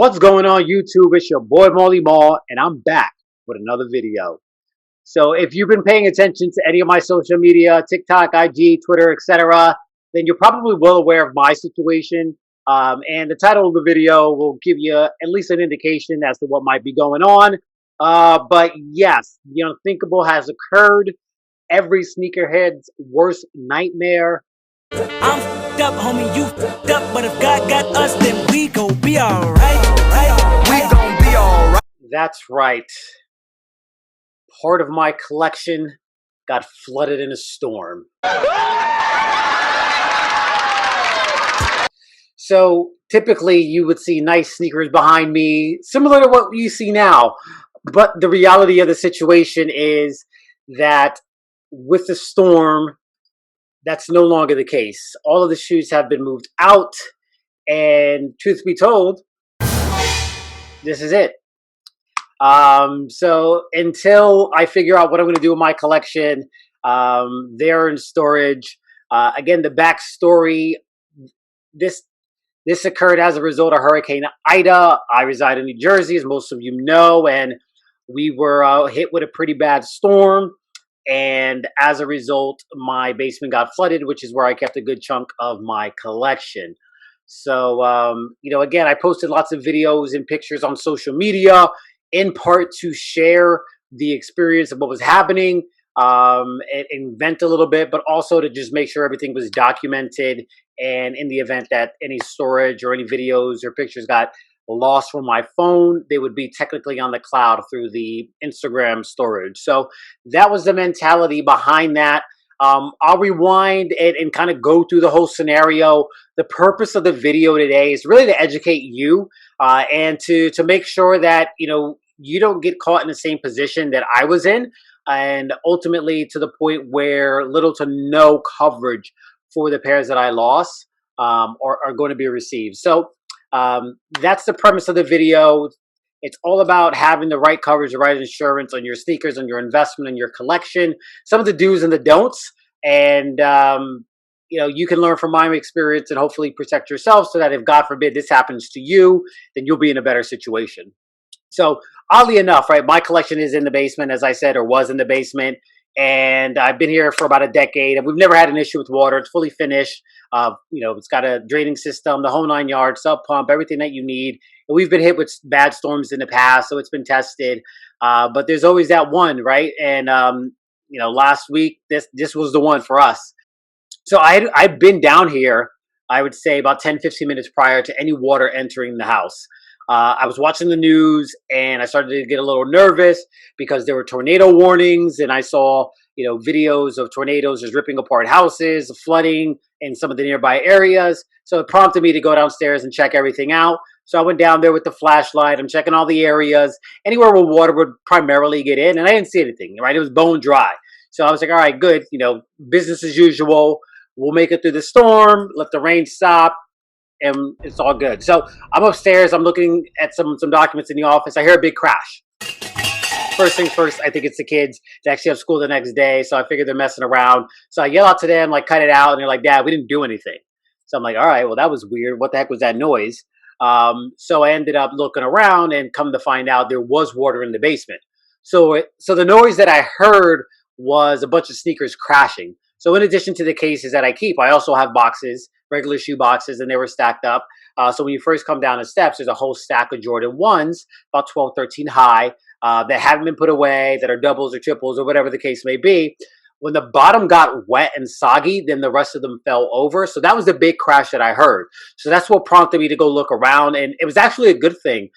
What's going on YouTube? It's your boy Molly Mall, and I'm back with another video. So if you've been paying attention to any of my social media, TikTok, IG, Twitter, etc., then you're probably well aware of my situation. And the title of the video will give you at least an indication as to what might be going on. But yes, the unthinkable has occurred. Every sneakerhead's worst nightmare. I'm up, homie, you up, but if God got us, then we gon' be alright. We gon' be alright. That's right. Part of my collection got flooded in a storm. So typically you would see nice sneakers behind me, similar to what you see now. But the reality of the situation is that with the storm, that's no longer the case. All of the shoes have been moved out, and truth be told, this is it. So until I figure out what I'm going to do with my collection, they're in storage. Again, the backstory, this occurred as a result of Hurricane Ida. I reside in New Jersey, as most of you know, and we were hit with a pretty bad storm. And as a result, my basement got flooded, which is where I kept a good chunk of my collection. So, again, I posted lots of videos and pictures on social media, in part to share the experience of what was happening, and vent a little bit, but also to just make sure everything was documented. And in the event that any storage or any videos or pictures got lost from my phone, they would be technically on the cloud through the Instagram storage. So that was the mentality behind that. I'll rewind and kind of go through the whole scenario. The purpose of the video today is really to educate you and to make sure that you don't get caught in the same position that I was in, and ultimately to the point where little to no coverage for the pairs that I lost are going to be received. So that's the premise of the video. It's all about having the right coverage, the right insurance on your sneakers, on your investment, on your collection, some of the do's and the don'ts. And, you can learn from my experience and hopefully protect yourself so that if God forbid this happens to you, then you'll be in a better situation. So oddly enough, right, my collection is in the basement, as I said, or was in the basement. And I've been here for about a decade, and we've never had an issue with water. It's fully finished. It's got a draining system, the whole 9 yards, sub pump, everything that you need. And we've been hit with bad storms in the past, so it's been tested. But there's always that one, right? And last week this was the one for us. So I'd been down here, I would say about 10-15 minutes prior to any water entering the house. I was watching the news and I started to get a little nervous because there were tornado warnings, and I saw, videos of tornadoes just ripping apart houses, flooding in some of the nearby areas. So it prompted me to go downstairs and check everything out. So I went down there with the flashlight. I'm checking all the areas, anywhere where water would primarily get in, and I didn't see anything, right? It was bone dry. So I was like, all right, good. Business as usual. We'll make it through the storm, let the rain stop, and it's all good. So I'm upstairs. I'm looking at some documents in the office. I hear a big crash. First things first, I think it's the kids. They actually have school the next day, so I figure they're messing around. So I yell out to them, like, cut it out. And they're like, Dad, we didn't do anything. So I'm like, all right, well, that was weird. What the heck was that noise? So I ended up looking around, and come to find out there was water in the basement. So the noise that I heard was a bunch of sneakers crashing. So in addition to the cases that I keep, I also have boxes, regular shoe boxes, and they were stacked up. So when you first come down the steps, there's a whole stack of Jordan 1s, about 12, 13 high, that haven't been put away, that are doubles or triples or whatever the case may be. When the bottom got wet and soggy, then the rest of them fell over. So that was the big crash that I heard. So that's what prompted me to go look around. And it was actually a good thing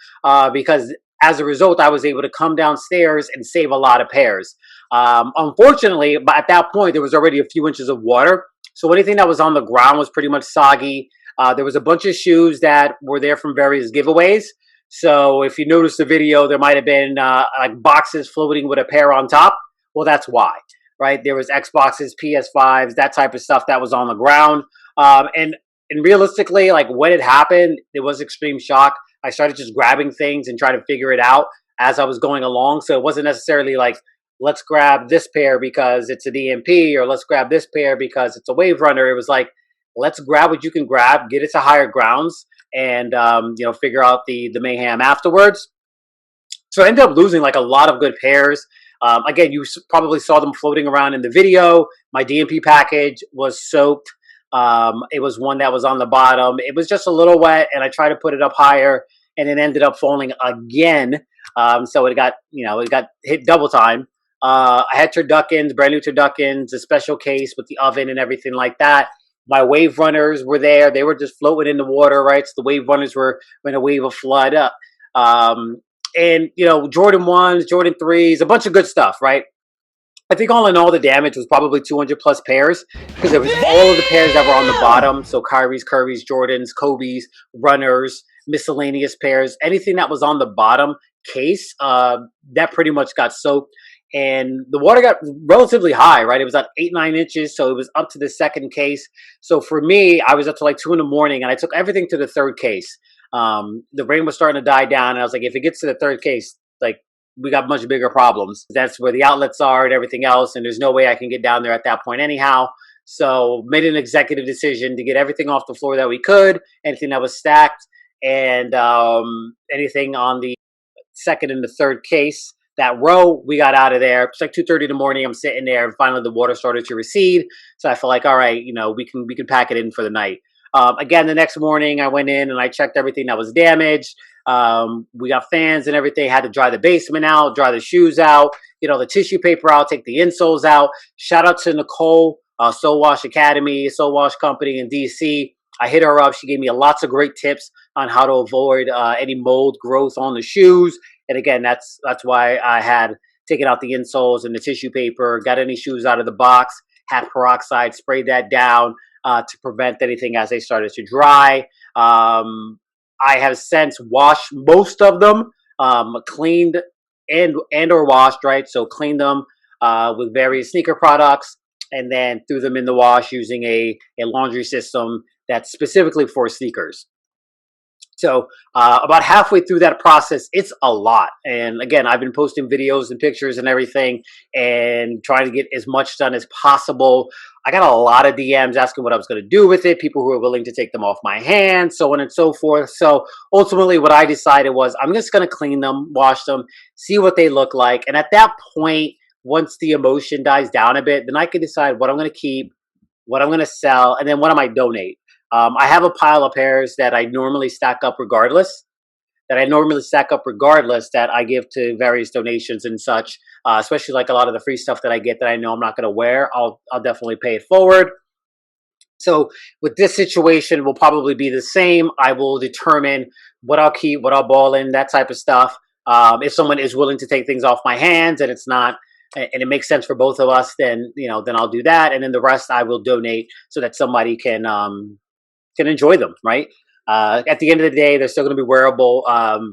because as a result, I was able to come downstairs and save a lot of pairs. Unfortunately, at that point, there was already a few inches of water. So anything that was on the ground was pretty much soggy. There was a bunch of shoes that were there from various giveaways. So if you notice the video, there might have been like boxes floating with a pair on top. Well, that's why, right? There was Xboxes, PS5s, that type of stuff that was on the ground. And realistically, like when it happened, it was extreme shock. I started just grabbing things and trying to figure it out as I was going along. So it wasn't necessarily like, let's grab this pair because it's a DMP, or let's grab this pair because it's a Wave Runner. It was like, let's grab what you can grab, get it to higher grounds, and figure out the mayhem afterwards. So I ended up losing like a lot of good pairs. Again, you probably saw them floating around in the video. My DMP package was soaked. It was one that was on the bottom. It was just a little wet, and I tried to put it up higher, and it ended up falling again. So it got hit double time. I had turduckens, brand new turduckens, a special case with the oven and everything like that. My wave runners were there. They were just floating in the water, right? So the wave runners were in a wave of flood. And Jordan 1s, Jordan 3s, a bunch of good stuff, right? I think all in all, the damage was probably 200 plus pairs, because it was all of the pairs that were on the bottom. So Kyrie's, Curry's, Jordans, Kobe's, runners, miscellaneous pairs, anything that was on the bottom case, that pretty much got soaked. And the water got relatively high, right? It was at 8-9 inches. So it was up to the second case. So for me, I was up to like 2 in the morning, and I took everything to the third case. The rain was starting to die down, and I was like, if it gets to the third case, like, we got much bigger problems. That's where the outlets are and everything else, and there's no way I can get down there at that point anyhow. So made an executive decision to get everything off the floor that we could, anything that was stacked, and anything on the second and the third case. That row, we got out of there. It's like 2:30 in the morning. I'm sitting there, and finally the water started to recede. So I felt like, all right, we can pack it in for the night. Again, the next morning I went in and I checked everything that was damaged. We got fans and everything. Had to dry the basement out, dry the shoes out, the tissue paper out, take the insoles out. Shout out to Nicole, Soul Wash Academy, Soul Wash Company in DC. I hit her up. She gave me lots of great tips on how to avoid any mold growth on the shoes. And again, that's why I had taken out the insoles and the tissue paper, got any shoes out of the box, had peroxide, sprayed that down to prevent anything as they started to dry. I have since washed most of them, cleaned and or washed, right? So cleaned them with various sneaker products, and then threw them in the wash using a laundry system that's specifically for sneakers. So about halfway through that process, it's a lot. And again, I've been posting videos and pictures and everything and trying to get as much done as possible. I got a lot of DMs asking what I was going to do with it, people who are willing to take them off my hands, so on and so forth. So ultimately what I decided was I'm just going to clean them, wash them, see what they look like. And at that point, once the emotion dies down a bit, then I can decide what I'm going to keep, what I'm going to sell, and then what I might donate. I have a pile of pairs that I normally stack up regardless, that I give to various donations and such, especially like a lot of the free stuff that I get that I know I'm not going to wear. I'll definitely pay it forward. So with this situation, it will probably be the same. I will determine what I'll keep, what I'll ball in, that type of stuff. If someone is willing to take things off my hands and it's not, and it makes sense for both of us, then then I'll do that, and then the rest I will donate so that somebody can enjoy them, right? At the end of the day, they're still going to be wearable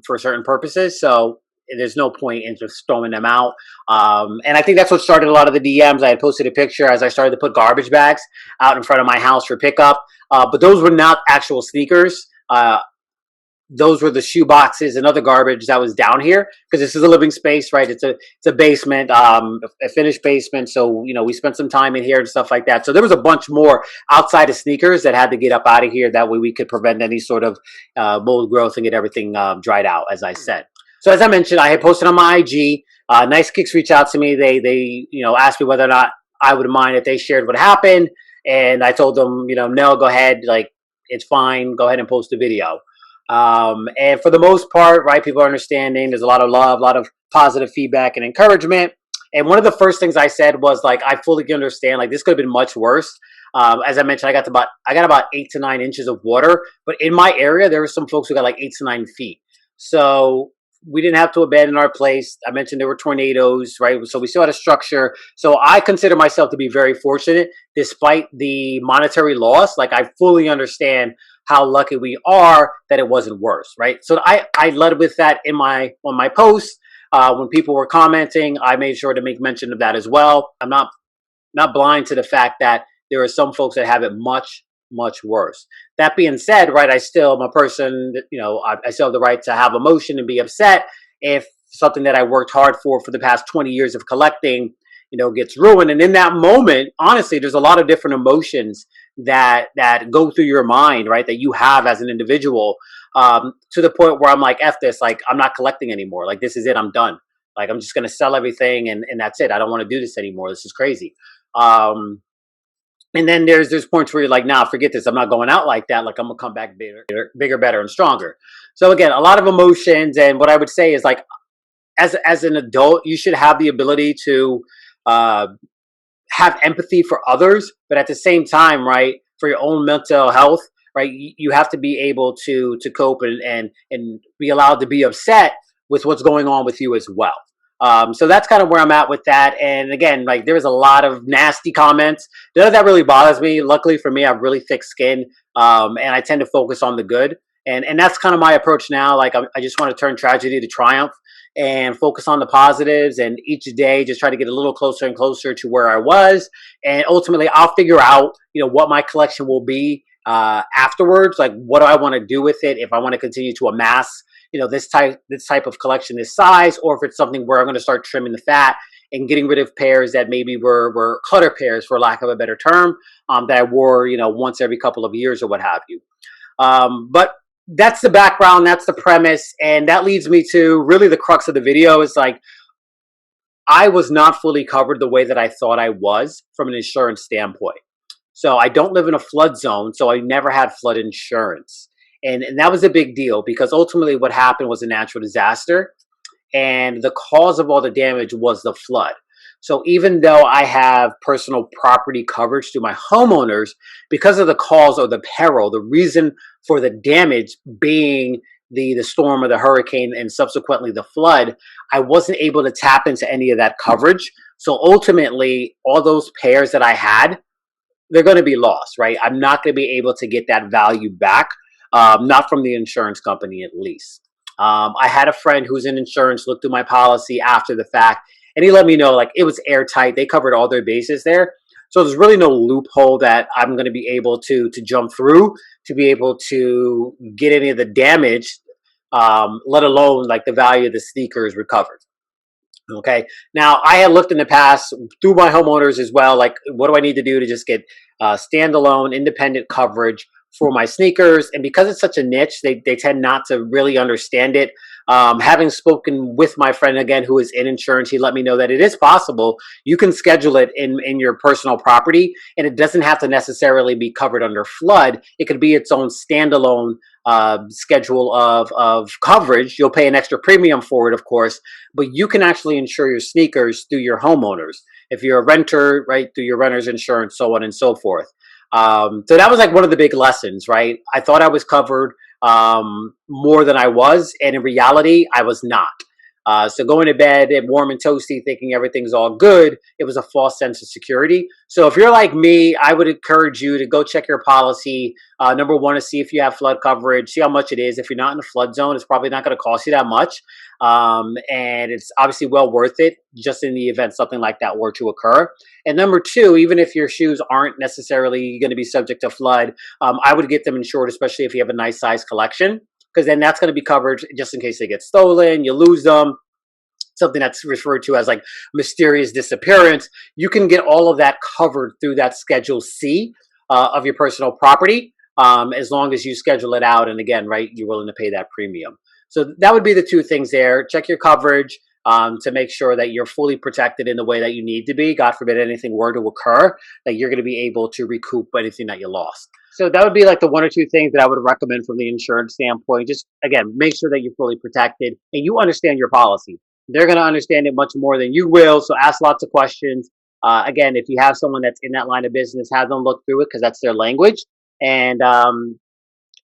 for certain purposes, so there's no point in just throwing them out. And I think that's what started a lot of the DMs. I had posted a picture as I started to put garbage bags out in front of my house for pickup, but those were not actual sneakers. Those were the shoe boxes and other garbage that was down here, because this is a living space, right? It's a basement, a finished basement. So, we spent some time in here and stuff like that. So there was a bunch more outside of sneakers that had to get up out of here. That way we could prevent any sort of mold growth and get everything dried out, as I said. So as I mentioned, I had posted on my IG. Nice Kicks reached out to me. They asked me whether or not I would mind if they shared what happened. And I told them, no, go ahead. Like, it's fine. Go ahead and post a video. And for the most part, right, people are understanding. There's a lot of love, a lot of positive feedback and encouragement. And one of the first things I said was, like, I fully understand, like, this could have been much worse. As I mentioned, I got about 8 to 9 inches of water, but in my area, there were some folks who got like 8 to 9 feet. So we didn't have to abandon our place. I mentioned there were tornadoes, right? So we still had a structure. So I consider myself to be very fortunate, despite the monetary loss. Like, I fully understand how lucky we are that it wasn't worse, right? So I led with that on my posts. When people were commenting, I made sure to make mention of that as well. I'm not blind to the fact that there are some folks that have it much, much worse. That being said, right, I still am a person that, I still have the right to have emotion and be upset if something that I worked hard for the past 20 years of collecting, gets ruined. And in that moment, honestly, there's a lot of different emotions that go through your mind, right, that you have as an individual. to the point where I'm like, F this, like, I'm not collecting anymore. Like, this is it. I'm done. Like, I'm just going to sell everything and that's it. I don't want to do this anymore. This is crazy. And then there's points where you're like, nah, forget this. I'm not going out like that. Like, I'm gonna come back bigger, better, and stronger. So again, a lot of emotions. And what I would say is, like, as an adult, you should have the ability to uh, have empathy for others, but at the same time, right, for your own mental health, right, you have to be able to cope and be allowed to be upset with what's going on with you as well. So that's kind of where I'm at with that. And again, like, there was a lot of nasty comments. None of that really bothers me. Luckily for me, I have really thick skin, and I tend to focus on the good. And that's kind of my approach now. Like, I just want to turn tragedy to triumph and focus on the positives, and each day just try to get a little closer and closer to where I was. And ultimately, I'll figure out, what my collection will be afterwards. Like, what do I want to do with it? If I want to continue to amass, this type of collection, this size, or if it's something where I'm going to start trimming the fat and getting rid of pairs that maybe were clutter pairs, for lack of a better term, that I wore, once every couple of years or what have you. But that's the background, that's the premise, and that leads me to really the crux of the video. Is like, I was not fully covered the way that I thought I was from an insurance standpoint. So I don't live in a flood zone, so I never had flood insurance. And that was a big deal, because ultimately what happened was a natural disaster, and the cause of all the damage was the flood. So even though I have personal property coverage through my homeowners, because of the cause or the peril, the reason for the damage being the storm or the hurricane and subsequently the flood, I wasn't able to tap into any of that coverage. So ultimately, all those pairs that I had, they're going to be lost, right? I'm not going to be able to get that value back, not from the insurance company at least. I had a friend who's in insurance look through my policy after the fact, and he let me know, like, it was airtight. They covered all their bases there. So there's really no loophole that I'm going to be able to jump through to be able to get any of the damage, let alone like the value of the sneakers recovered. Okay. Now, I had looked in the past through my homeowners as well. Like, what do I need to do to just get standalone, independent coverage for my sneakers? And because it's such a niche, they tend not to really understand it. Having spoken with my friend again, who is in insurance, he let me know that it is possible. You can schedule it in your personal property, and it doesn't have to necessarily be covered under flood. It could be its own standalone schedule of coverage. You'll pay an extra premium for it, of course, but you can actually insure your sneakers through your homeowners. If you're a renter, right, through your renter's insurance, so on and so forth. So that was like one of the big lessons, right? I thought I was covered more than I was, and in reality, I was not. So going to bed and warm and toasty, thinking everything's all good, it was a false sense of security. So if you're like me, I would encourage you to go check your policy. Number one, to see if you have flood coverage, see how much it is. If you're not in a flood zone, it's probably not going to cost you that much. And it's obviously well worth it, just in the event something like that were to occur. And number two, even if your shoes aren't necessarily going to be subject to flood, I would get them insured, especially if you have a nice size collection, because then that's going to be covered just in case they get stolen, you lose them, something that's referred to as like mysterious disappearance. You can get all of that covered through that Schedule C of your personal property, as long as you schedule it out. And again, right, you're willing to pay that premium. So that would be the two things there. Check your coverage to make sure that you're fully protected in the way that you need to be. God forbid anything were to occur, that you're going to be able to recoup anything that you lost. So that would be like the one or two things that I would recommend from the insurance standpoint. Just, again, make sure that you're fully protected and you understand your policy. They're going to understand it much more than you will. So ask lots of questions. Again, if you have someone that's in that line of business, have them look through it, because that's their language, and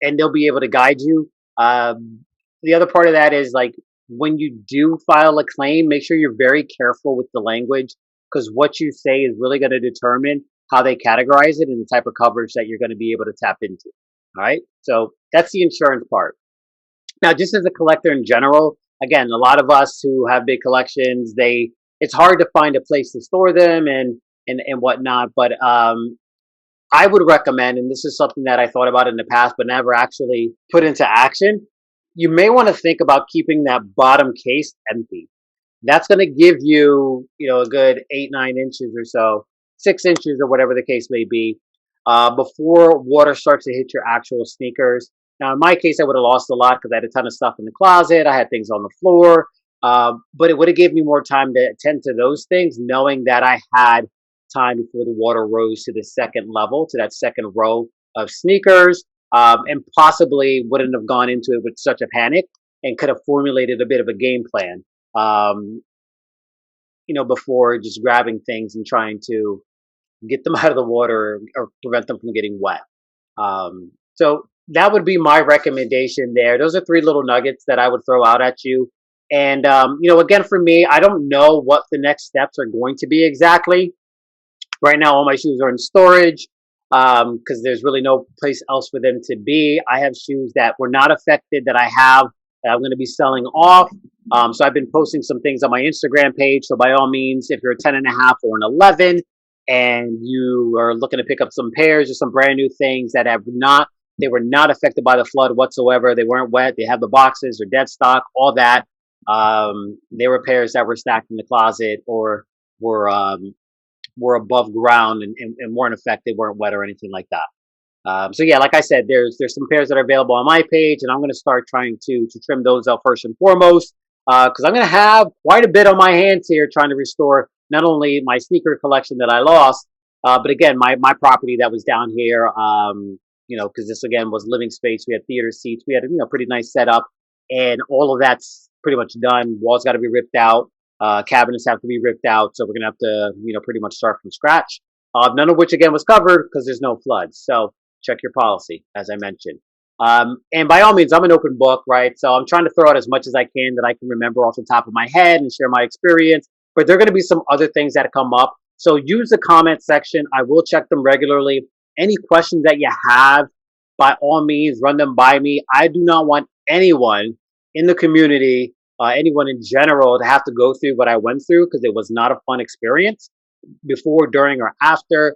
they'll be able to guide you. The other part of that is, like, when you do file a claim, make sure you're very careful with the language, because what you say is really going to determine how they categorize it and the type of coverage that you're going to be able to tap into. All right. So that's the insurance part. Now, just as a collector in general, again, a lot of us who have big collections, it's hard to find a place to store them and whatnot. But I would recommend, and this is something that I thought about in the past but never actually put into action, you may want to think about keeping that bottom case empty. That's going to give you, a good 8-9 inches or so, 6 inches or whatever the case may be, before water starts to hit your actual sneakers. Now, in my case, I would have lost a lot because I had a ton of stuff in the closet. I had things on the floor. But it would have given me more time to attend to those things, knowing that I had time before the water rose to the second level, to that second row of sneakers, and possibly wouldn't have gone into it with such a panic and could have formulated a bit of a game plan, um, before just grabbing things and trying to get them out of the water or prevent them from getting wet. So that would be my recommendation there. Those are three little nuggets that I would throw out at you. And, again, for me, I don't know what the next steps are going to be exactly. Right now, all my shoes are in storage because there's really no place else for them to be. I have shoes that were not affected that I have that I'm going to be selling off. So I've been posting some things on my Instagram page. So by all means, if you're a 10 and a half or an 11 and you are looking to pick up some pairs or some brand new things that they were not affected by the flood whatsoever. They weren't wet. They have the boxes or dead stock, all that. They were pairs that were stacked in the closet or were above ground and weren't affected, weren't wet or anything like that. So yeah, like I said, there's some pairs that are available on my page, and I'm going to start trying to trim those out first and foremost, because I'm going to have quite a bit on my hands here trying to restore not only my sneaker collection that I lost, but again my property that was down here. Because this again was living space. We had theater seats. We had pretty nice setup, and all of that's pretty much done. Walls got to be ripped out. Cabinets have to be ripped out. So we're gonna have to pretty much start from scratch. None of which again was covered because there's no floods. So check your policy, as I mentioned. And by all means, I'm an open book, right? So I'm trying to throw out as much as I can that I can remember off the top of my head and share my experience. But there are going to be some other things that come up. So use the comment section. I will check them regularly. Any questions that you have, by all means, run them by me. I do not want anyone in the community, anyone in general, to have to go through what I went through because it was not a fun experience before, during, or after.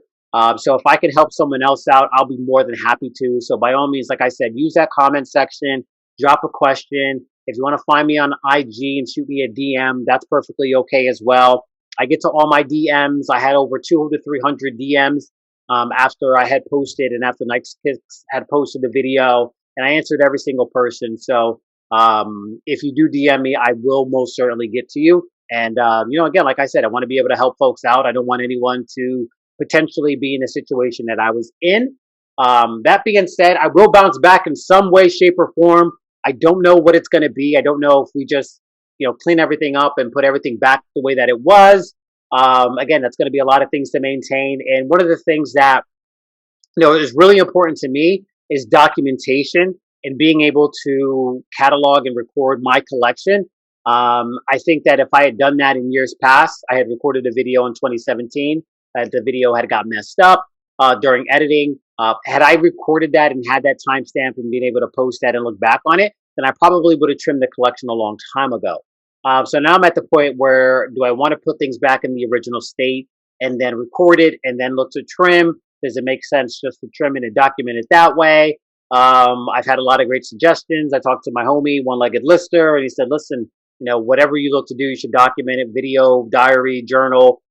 So if I can help someone else out, I'll be more than happy to. So by all means, like I said, use that comment section, drop a question. If you want to find me on IG and shoot me a DM, that's perfectly okay as well. I get to all my DMs. I had over 200 to 300 DMs after I had posted and after Nike's Kicks had posted the video, and I answered every single person. So if you do DM me, I will most certainly get to you. And, again, like I said, I want to be able to help folks out. I don't want anyone to potentially be in a situation that I was in. That being said, I will bounce back in some way, shape, or form. I don't know what it's going to be. I don't know if we just, clean everything up and put everything back the way that it was. Again, that's going to be a lot of things to maintain. And one of the things that, is really important to me is documentation and being able to catalog and record my collection. I think that if I had done that in years past, I had recorded a video in 2017. The video had got messed up during editing. Had I recorded that and had that timestamp and been able to post that and look back on it, then I probably would have trimmed the collection a long time ago. So now I'm at the point where, do I want to put things back in the original state and then record it and then look to trim? Does it make sense just to trim it and document it that way? I've had a lot of great suggestions. I talked to my homie, One-Legged Lister, and he said, listen, whatever you look to do, you should document it, video, diary, journal.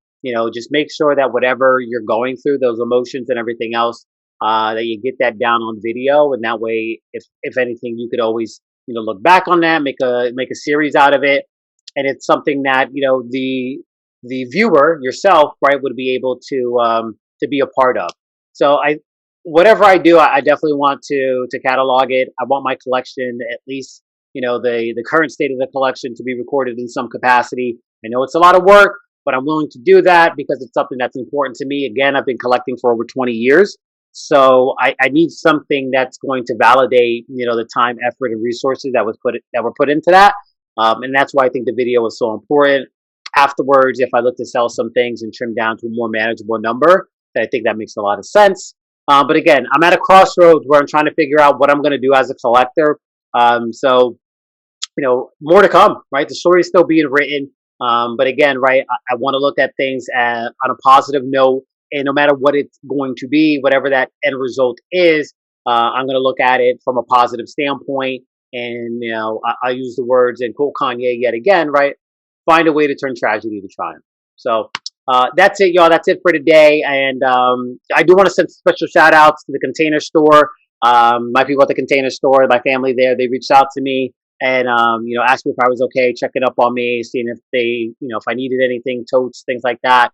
Just make sure that whatever you're going through, those emotions and everything else, that you get that down on video. And that way, if anything, you could always, look back on that, make a series out of it. And it's something that, the viewer yourself, right, would be able to be a part of. So whatever I do, I definitely want to catalog it. I want my collection, at least, the current state of the collection, to be recorded in some capacity. I know it's a lot of work, but I'm willing to do that because it's something that's important to me. Again, I've been collecting for over 20 years. So I need something that's going to validate, the time, effort, and resources that were put into that. And that's why I think the video is so important. Afterwards, if I look to sell some things and trim down to a more manageable number, then I think that makes a lot of sense. But again, I'm at a crossroads where I'm trying to figure out what I'm going to do as a collector. So, more to come, right? The story is still being written. But again, right, I want to look at things on a positive note. And no matter what it's going to be, whatever that end result is, I'm going to look at it from a positive standpoint. And, I use the words and quote Kanye yet again, right? Find a way to turn tragedy to triumph. So that's it, y'all. That's it for today. And I do want to send special shout outs to the Container Store. My people at the Container Store, my family there, they reached out to me and asked me if I was okay, checking up on me, seeing if they, if I needed anything, totes, things like that.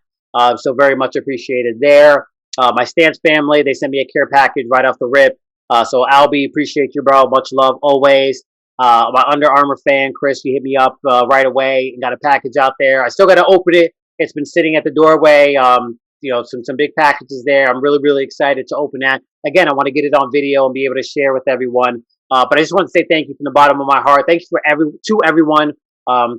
So very much appreciated there. My Stance family, they sent me a care package right off the rip. So Albie, appreciate you, bro. Much love always. My Under Armour fan, Chris, you hit me up right away and got a package out there. I still got to open it. It's been sitting at the doorway. Some big packages there. I'm really, really excited to open that. Again, I want to get it on video and be able to share with everyone. But I just want to say thank you from the bottom of my heart. Thank you to everyone.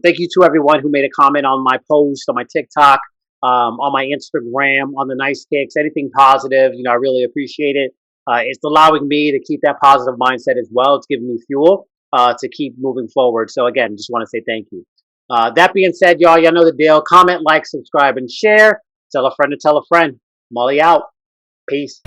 Thank you to everyone who made a comment on my post, on my TikTok, on my Instagram, on the nice kicks, anything positive. I really appreciate it. It's allowing me to keep that positive mindset as well. It's giving me fuel to keep moving forward. So again, just want to say thank you. That being said, y'all know the deal. Comment, like, subscribe, and share. Tell a friend to tell a friend. Molly out. Peace.